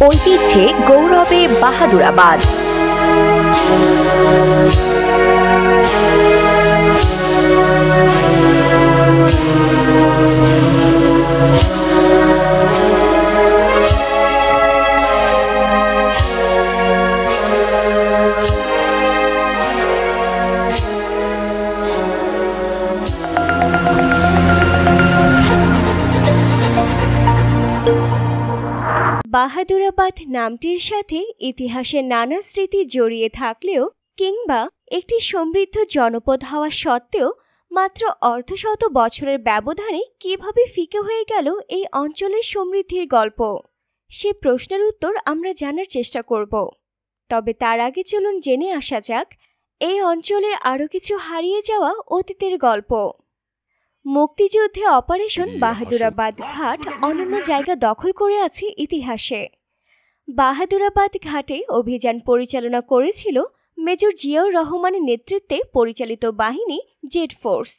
ঐতিহ্যে গৌরবে বাহাদুরাবাদ। বাহাদুরাবাদ নামটির সাথে ইতিহাসের নানা স্মৃতি জড়িয়ে থাকলেও কিংবা একটি সমৃদ্ধ জনপদ হওয়া সত্ত্বেও মাত্র অর্ধশত বছরের ব্যবধানে কিভাবে ফিকে হয়ে গেল এই অঞ্চলের সমৃদ্ধির গল্প, সে প্রশ্নের উত্তর আমরা জানার চেষ্টা করব। তবে তার আগে চলুন জেনে আসা যাক এই অঞ্চলের আরও কিছু হারিয়ে যাওয়া অতীতের গল্প। মুক্তিযুদ্ধে অপারেশন বাহাদুরাবাদ ঘাট অনন্য জায়গা দখল করে আছে ইতিহাসে। বাহাদুরাবাদ ঘাটে অভিযান পরিচালনা করেছিল মেজর জিয়াউর রহমানের নেতৃত্বে পরিচালিত বাহিনী জেড ফোর্স।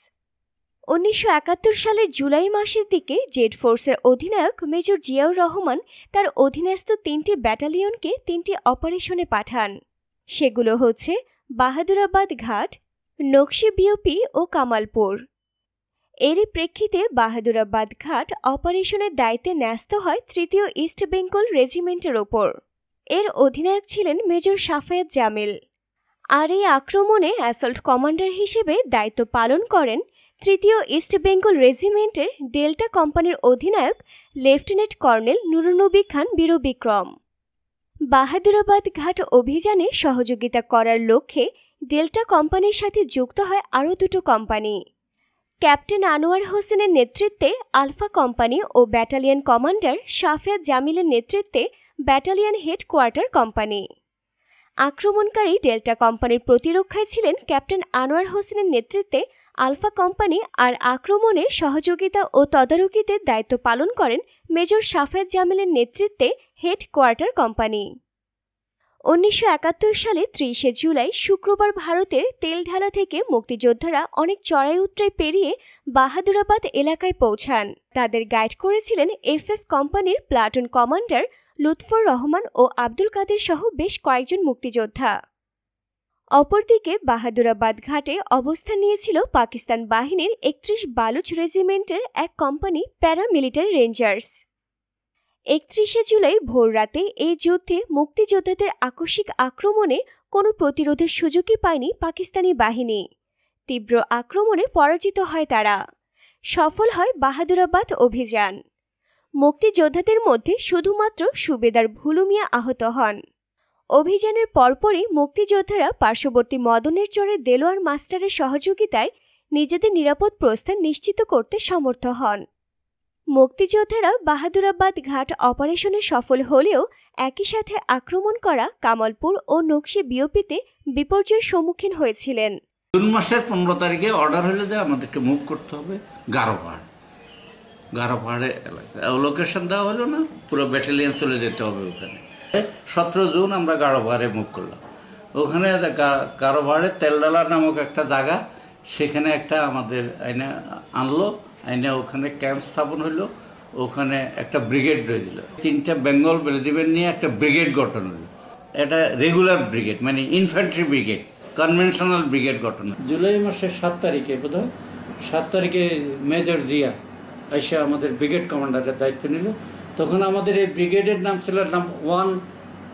1971 সালের জুলাই মাসের দিকে জেড ফোর্সের অধিনায়ক মেজর জিয়াউর রহমান তার অধীনস্থ 3টি ব্যাটালিয়নকে 3টি অপারেশনে পাঠান। সেগুলো হচ্ছে বাহাদুরাবাদ ঘাট, নকশি বিওপি ও কামালপুর। এরই প্রেক্ষিতে বাহাদুরাবাদ ঘাট অপারেশনের দায়িত্বে ন্যস্ত হয় তৃতীয় ইস্ট বেঙ্গল রেজিমেন্টের ওপর। এর অধিনায়ক ছিলেন মেজর সাফায়াত জামিল। আর এই আক্রমণে অ্যাসল্ট কমান্ডার হিসেবে দায়িত্ব পালন করেন তৃতীয় ইস্ট বেঙ্গল রেজিমেন্টের ডেল্টা কোম্পানির অধিনায়ক লেফটেন্যান্ট কর্নেল নুরুন্নবী খান বীরবিক্রম। বাহাদুরাবাদ ঘাট অভিযানে সহযোগিতা করার লক্ষ্যে ডেল্টা কোম্পানির সাথে যুক্ত হয় আরও 2টো কোম্পানি। ক্যাপ্টেন আনোয়ার হোসেনের নেতৃত্বে আলফা কোম্পানি ও ব্যাটালিয়ন কমান্ডার সাফায়াত জামিলের নেতৃত্বে ব্যাটালিয়ন হেডকোয়ার্টার কোম্পানি। আক্রমণকারী ডেল্টা কোম্পানির প্রতিরক্ষায় ছিলেন ক্যাপ্টেন আনোয়ার হোসেনের নেতৃত্বে আলফা কোম্পানি, আর আক্রমণে সহযোগিতা ও তদারকিতে দায়িত্ব পালন করেন মেজর সাফায়াত জামিলের নেতৃত্বে হেডকোয়ার্টার কোম্পানি। 1971 সালে 30শে জুলাই শুক্রবার ভারতের তেলঢালা থেকে মুক্তিযোদ্ধারা অনেক চড়াই উতরাই পেরিয়ে বাহাদুরাবাদ এলাকায় পৌঁছান। তাদের গাইড করেছিলেন এফএফ কোম্পানির প্লাটুন কমান্ডার লুৎফর রহমান ও আব্দুল কাদের সহ বেশ কয়েকজন মুক্তিযোদ্ধা। অপরদিকে বাহাদুরাবাদ ঘাটে অবস্থান নিয়েছিল পাকিস্তান বাহিনীর 31 বালুচ রেজিমেন্টের এক কোম্পানি প্যারামিলিটারি রেঞ্জার্স। 31শে জুলাই ভোররাতে এই যুদ্ধে মুক্তিযোদ্ধাদের আকস্মিক আক্রমণে কোনো প্রতিরোধের সুযোগই পায়নি পাকিস্তানি বাহিনী। তীব্র আক্রমণে পরাজিত হয় তারা। সফল হয় বাহাদুরাবাদ অভিযান। মুক্তিযোদ্ধাদের মধ্যে শুধুমাত্র সুবেদার ভুলু মিয়া আহত হন। অভিযানের পরপরই মুক্তিযোদ্ধারা পার্শ্ববর্তী মদনের চরে দেলোয়ার মাস্টারের সহযোগিতায় নিজেদের নিরাপদ প্রস্থান নিশ্চিত করতে সমর্থ হন। মুক্তিযোদ্ধারা বাহাদুরাবাদ ঘাট অপারেশনে সফল হলেও একই সাথে আক্রমণ করা কামালপুর ও নকশি বিওপিতে বিপর্যয়ের সম্মুখীন হয়েছিলেন। জুন মাসের 15 তারিখে অর্ডার হলো যে আমাদেরকে মুভ করতে হবে গারোপাহাড়ে এলাকা। লোকেশন দেওয়া হলো না, পুরো ব্যাটালিয়ন চলে যেতে হবে ওখানে। 17 জুন আমরা গারোপাহাড়ে মুভ করলাম। ওখানে গারোপাহাড়ে তেলডালা নামক একটা জায়গা, সেখানে একটা আমাদের আইনে আনলো, আইনে ওখানে ক্যাম্প স্থাপন হলো। ওখানে একটা ব্রিগেড রয়েছিল, 3টা বেঙ্গল রেজিমেন্ট নিয়ে একটা ব্রিগেড গঠন হলো। এটা রেগুলার ব্রিগেড, মানে ইনফ্যান্ট্রি ব্রিগেড, কনভেনশনাল ব্রিগেড গঠন। জুলাই মাসের 7 তারিখে বোধহয় 7 তারিখে মেজর জিয়া এসে আমাদের ব্রিগেড কমান্ডারের দায়িত্ব নিল। তখন আমাদের এই ব্রিগেডের নাম ছিল 1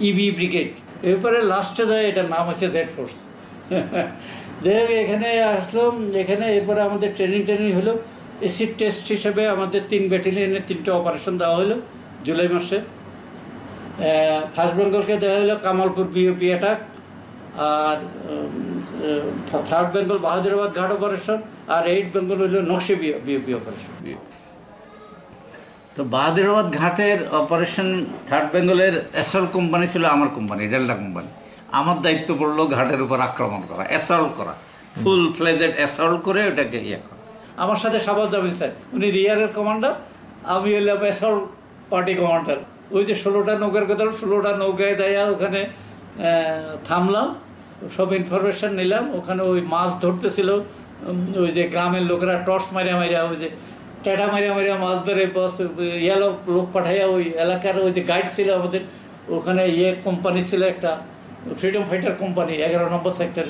ইবি ব্রিগেড। এরপরে লাস্টে যায় এটার নাম আছে জেড ফোর্স। যাই হোক, এখানে আসলো। এখানে এরপরে আমাদের ট্রেনিং হলো। এসিড টেস্ট হিসেবে আমাদের 3 ব্যাটালিয়নের 3টে অপারেশন দেওয়া হলো জুলাই মাসে। ফার্স্ট বেঙ্গলকে দেওয়া হলো কামালপুর বিওপি অ্যাটাক, আর 3rd বেঙ্গল বাহাদুরাবাদ ঘাট অপারেশন, আর 8 বেঙ্গল হলো নকশি বিওপি অপারেশন। তো বাহাদুরাবাদ ঘাটের অপারেশন 3rd বেঙ্গলের অ্যাসল্ট কোম্পানি ছিল আমার কোম্পানি, ডেল্টা কোম্পানি। আমার দায়িত্ব পড়লো ঘাটের উপর আক্রমণ করা, অ্যাসল্ট করা, ফুল ফ্লেজেড অ্যাসল্ট করে ওটাকে করা। আমার সাথে শাবাজ জামিল স্যার, উনি রিয়ারের কমান্ডার, আমি হলাম অ্যাসল্ট পার্টি কমান্ডার। ওই যে 16টা নৌকার কথা, 16টা নৌকায় যাইয়া ওখানে থামলাম, সব ইনফরমেশান নিলাম। ওখানে ওই মাছ ধরতেছিল, ওই যে গ্রামের লোকেরা টর্চ মারিয়া ওই যে টেটা মারিয়া মাছ ধরে, বস লোক পাঠাইয়া ওই এলাকার ওই যে গাইড ছিল আমাদের, ওখানে কোম্পানি ছিল একটা, ফ্রিডম ফাইটার কোম্পানি 11 নম্বর সেক্টর,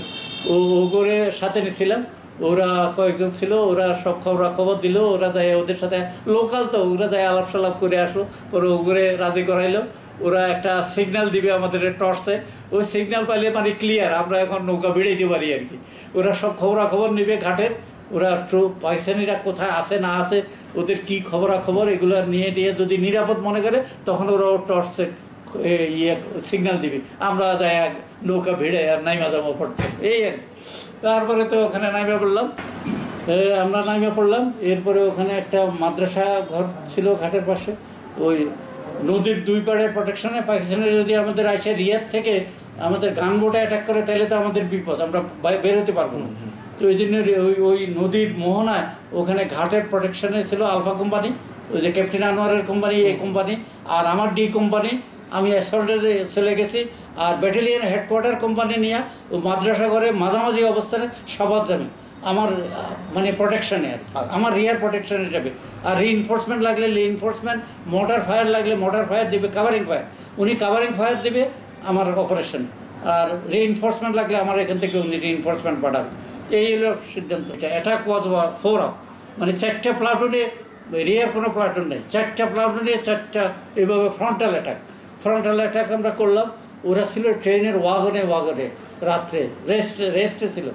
ওগুলোর সাথে নিয়েছিলাম। ওরা কয়েকজন ছিল, ওরা সব খবর দিল। ওরা যায় ওদের সাথে লোকাল তো, ওরা যায় আলাপ সালাপ করে আসলো, পরে ওগুলো রাজি করাইলো। ওরা একটা সিগন্যাল দিবে আমাদের টর্চে, ওই সিগন্যাল পাইলে মানে ক্লিয়ার, আমরা এখন নৌকা বেড়াইতে পারি আর কি। ওরা সব খবর নিবে ঘাটের, ওরা পাকিস্তানিরা কোথায় আছে না আছে, ওদের কী খবর এগুলো নিয়ে যদি নিরাপদ মনে করে তখন ওরা টর্চে সিগন্যাল দিবে, আমরা যাই নৌকা ভিড়ে আর নাইমা যাবো পড়তে, এই আর কি। তারপরে তো ওখানে নাইমা পড়লাম, আমরা নাইমা পড়লাম। এরপরে ওখানে একটা মাদ্রাসা ঘর ছিল ঘাটের পাশে, ওই নদীর দুই পাড়ের প্রোটেকশনে পাকিস্তানের যদি আমাদের আসে রিয়াদ থেকে আমাদের গানবোটে অ্যাটাক করে তাহলে তো আমাদের বিপদ, আমরা বেরোতে পারবো না। তো এই জন্য ওই নদীর মোহনায় ওখানে ঘাটের প্রোটেকশনে ছিল আলফা কোম্পানি, ওই যে ক্যাপ্টেন আনোয়ারের কোম্পানি, এই কোম্পানি, আর আমার ডি কোম্পানি। আমি অ্যাসল্টে চলে গেছি, আর ব্যাটালিয়ন হেডকোয়ার্টার কোম্পানি নিয়ে ও মাদ্রাসা ঘরে মাঝামাঝি অবস্থানে সবাদ যাবে আমার মানে প্রোটেকশানে, আর আমার রিয়ার প্রোটেকশানে যাবে। আর রিইনফোর্সমেন্ট লাগলে রিইনফোর্সমেন্ট, মোটর ফায়ার লাগলে মোটর ফায়ার দেবে, কাভারিং ফায়ার উনি কাভারিং ফায়ার দেবে আমার অপারেশন, আর রিইনফোর্সমেন্ট লাগলে আমার এখান থেকে উনি রিইনফোর্সমেন্ট পাঠাবে। এই হলো সিদ্ধান্ত। অ্যাটাক ওয়াজ 4 আপ, মানে 4টা প্লাটুনে, রিয়ার কোনো প্লাটুন নেই, 4টা প্লাটুনে 4টা এইভাবে ফ্রন্টাল অ্যাটাক আমরা করলাম। ওরা ছিল ট্রেনের ওয়াগনে রাত্রে রেস্টে ছিল।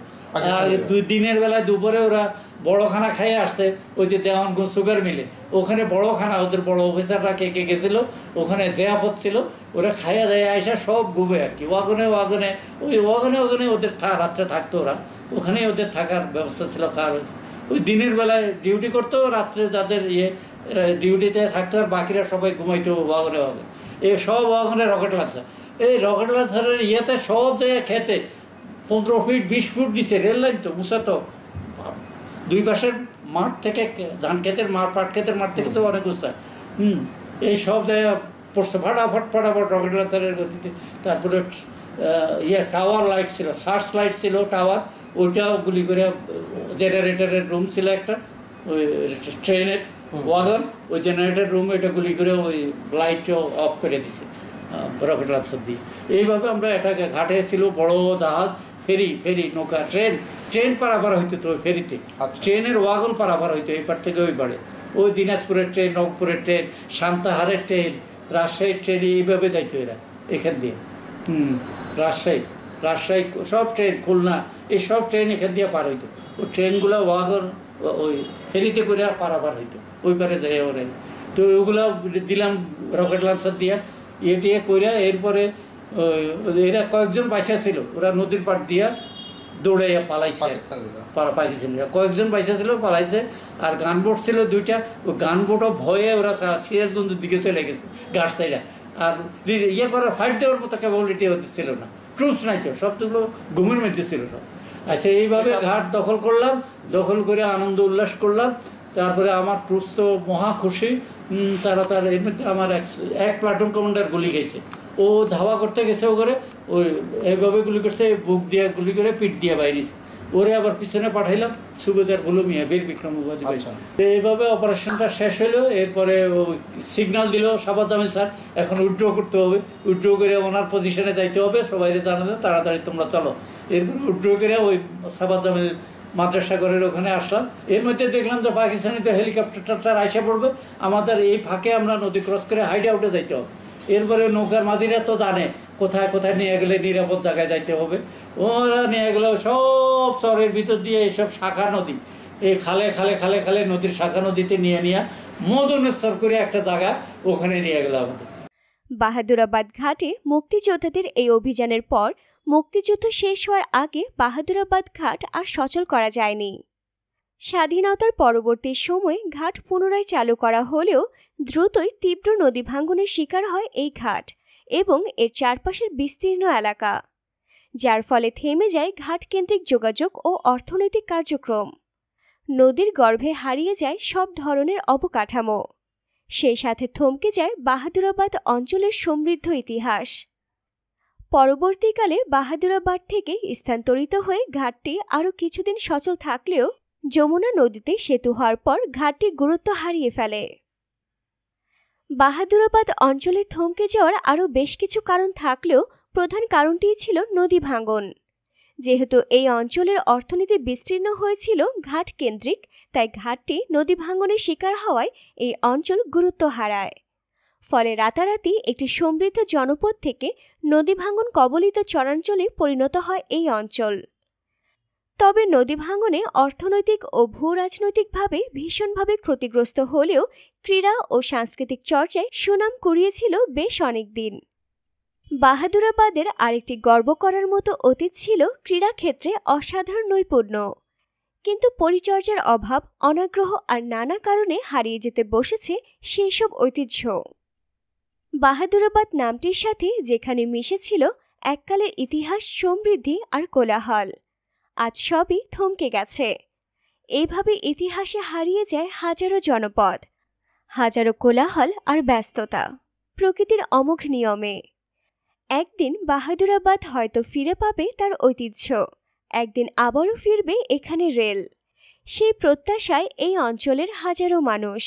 আর দিনের বেলায় দুপুরে ওরা বড়খানা খাইয়ে আসছে, ওই যে দেওয়ানগঞ্জ সুগার মিলে, ওখানে বড়খানা ওদের বড় অফিসাররা কে গেছিলো, ওখানে জেয়াপত ছিল, ওরা খাইয়া দেয় আইসা সব ঘুবে আর কি, ওয়াগনে ওই ওয়াগনে ওদের রাত্রে থাকতো, ওরা ওখানেই ওদের থাকার ব্যবস্থা ছিল, খাওয়ার হয়েছে। ওই দিনের বেলায় ডিউটি করতো, রাত্রে যাদের ডিউটিতে থাকতো, আর বাকিরা সবাই ঘুমাইতো ওয়াগনে। এই সব ওয়াগনে রকেট লঞ্চার, এই রকেট লঞ্চারের সব জায়গায় খেতে 15 ফিট 20 ফুট দিছে রেল লাইন, তো মুসা তো দুই পাশের মাঠ থেকে, ধান ক্ষেতের মাঠ, পাট ক্ষেতের মাঠ থেকে তো অনেক উঁচা। এই সব জায়গায় পড়ছে ফটাফট রকেট লঞ্চারের গতিতে। তারপরে টাওয়ার লাইট ছিল, সার্চ লাইট ছিল টাওয়ার, ওইটাও গুলি করে, জেনারেটরের রুম ছিল একটা ওই ট্রেনের ওয়াগন, ওই জেনারেটর রুম, এটা গুলি করে ওই লাইটও অফ করে দিছে রকেট লঞ্চার দিয়ে। এইভাবে আমরা এটাকে ঘাটে ছিল বড় জাহাজ, ফেরি নৌকা, ট্রেন পারাপার হইতো তো ফেরিতে, ট্রেনের ওয়াগন পারাপার হইতো এই পার থেকে ওই পারে। ওই দিনাজপুরের ট্রেন, রংপুরের ট্রেন, সান্তাহারের ট্রেন, রাজশাহীর ট্রেন, এইভাবে যাইতো এরা এখান দিয়ে। রাজশাহী সব ট্রেন, খুলনা, এই সব ট্রেন এখান দিয়ে পার হইতো। ওই ট্রেনগুলো ওয়াগন ওই ফেরিতে করে পারাপার হইতো, ওই পারে যাই ওরা। তো ওইগুলো দিলাম রকেট লঞ্চার দিয়া টিয়ে কইরা। এরপরে এরা কয়েকজন বাইসা ছিল, ওরা নদীর পাড় দিয়া দৌড়াইয়া পালাইছে পাকিস্তানিরা, কয়েকজন বাইসা ছিল পালাইছে। আর গানবোট ছিল 2টা, ওই গানবোটও ভয়ে ওরা সিরাজগঞ্জের দিকে চলে গেছে ঘাট সাইডা। আর করার ফাইট দেওয়ার মতো ক্যাপাবিলিটি ওদের ছিল না, ট্রুপস নাই তো, সবগুলো ঘুমের মধ্যে ছিল সব। আচ্ছা, এইভাবে ঘাট দখল করলাম, দখল করে আনন্দ উল্লাস করলাম। তারপরে আমার ট্রুপস তো মহা খুশি, তারা এর মধ্যে আমার এক প্লাটুন কমান্ডার গুলি খেয়েছে, ও ধাওয়া করতে গেছে, ও করে ওই এইভাবে গুলি করছে, বুক দিয়ে গুলি করে পিঠ দিয়ে বাইরিস, ওরে আবার পিছনে পাঠাইলাম সুবেদার বুলু মিয়া, বীর বিক্রম উপাধি। এইভাবে অপারেশনটা শেষ হলো। এরপরে সিগন্যাল দিল সাবাদ জামিল স্যার, এখন উইথড্র করতে হবে, উইথড্র করে ওনার পজিশনে যাইতে হবে, সবাই জানাতে তাড়াতাড়ি তোমরা চলো। এরপরে উইথড্র করে ওই সাবাদ জামিল মাদ্রাসা ঘরের ওখানে আসলাম। এর মধ্যে দেখলাম যে পাকিস্তানি তো হেলিকপ্টার আইসা পড়বে, আমাদের এই ফাঁকে আমরা নদী ক্রস করে হাইড আউটে যাইতে হবে। এরপরে নৌকার মাঝিরা তো জানে কোথায় কোথায় নিয়ে গেলে নিরাপদ জায়গায় যাইতে হবে, ওরা নিয়ে গেল সব চরের ভিতর দিয়ে, এইসব শাখা নদী, এই খালে নদীর শাখা নদীতে নিয়ে মদনেশ্বর করে একটা জায়গা, ওখানে নিয়ে গেল আমাদের। বাহাদুরাবাদ ঘাটে মুক্তিযোদ্ধাদের এই অভিযানের পর মুক্তিযুদ্ধ শেষ হওয়ার আগে বাহাদুরাবাদ ঘাট আর সচল করা যায়নি। স্বাধীনতার পরবর্তী সময়ে ঘাট পুনরায় চালু করা হলেও দ্রুতই তীব্র নদী ভাঙ্গনের শিকার হয় এই ঘাট এবং এর চারপাশের বিস্তীর্ণ এলাকা, যার ফলে থেমে যায় ঘাট কেন্দ্রিক যোগাযোগ ও অর্থনৈতিক কার্যক্রম। নদীর গর্ভে হারিয়ে যায় সব ধরনের অবকাঠামো, সেই সাথে থমকে যায় বাহাদুরাবাদ অঞ্চলের সমৃদ্ধ ইতিহাস। পরবর্তীকালে বাহাদুরাবাদ থেকে স্থানান্তরিত হয়ে ঘাটটি আরও কিছুদিন সচল থাকলেও যমুনা নদীতে সেতু হওয়ার পর ঘাটটি গুরুত্ব হারিয়ে ফেলে। বাহাদুরাবাদ অঞ্চলের থমকে যাওয়ার আরও বেশ কিছু কারণ থাকলেও প্রধান কারণটিই ছিল নদী ভাঙন। যেহেতু এই অঞ্চলের অর্থনীতি বিস্তীর্ণ হয়েছিল ঘাট কেন্দ্রিক, তাই ঘাটটি নদী ভাঙনের শিকার হওয়ায় এই অঞ্চল গুরুত্ব হারায়। ফলে রাতারাতি একটি সমৃদ্ধ জনপদ থেকে নদী ভাঙন কবলিত চরাঞ্চলে পরিণত হয় এই অঞ্চল। তবে নদী ভাঙনে অর্থনৈতিক ও ভূরাজনৈতিকভাবে ভীষণভাবে ক্ষতিগ্রস্ত হলেও ক্রীড়া ও সাংস্কৃতিক চর্চায় সুনাম কুড়িয়েছিল বেশ অনেক দিন। বাহাদুরাবাদের আরেকটি গর্ব করার মতো অতীত ছিল ক্রীড়াক্ষেত্রে অসাধারণ নৈপুণ্য, কিন্তু পরিচর্যার অভাব, অনাগ্রহ আর নানা কারণে হারিয়ে যেতে বসেছে সেই সব ঐতিহ্য। বাহাদুরাবাদ নামটির সাথে যেখানে মিশেছিল এককালের ইতিহাস, সমৃদ্ধি আর কোলাহল, আজ সবই থমকে গেছে। এইভাবে ইতিহাসে হারিয়ে যায় হাজারো জনপদ, হাজারো কোলাহল আর ব্যস্ততা, প্রকৃতির অমোঘ নিয়মে। একদিন বাহাদুরাবাদ হয়তো ফিরে পাবে তার ঐতিহ্য, একদিন আবারও ফিরবে এখানে রেল। সেই প্রত্যাশায় এই অঞ্চলের হাজারো মানুষ।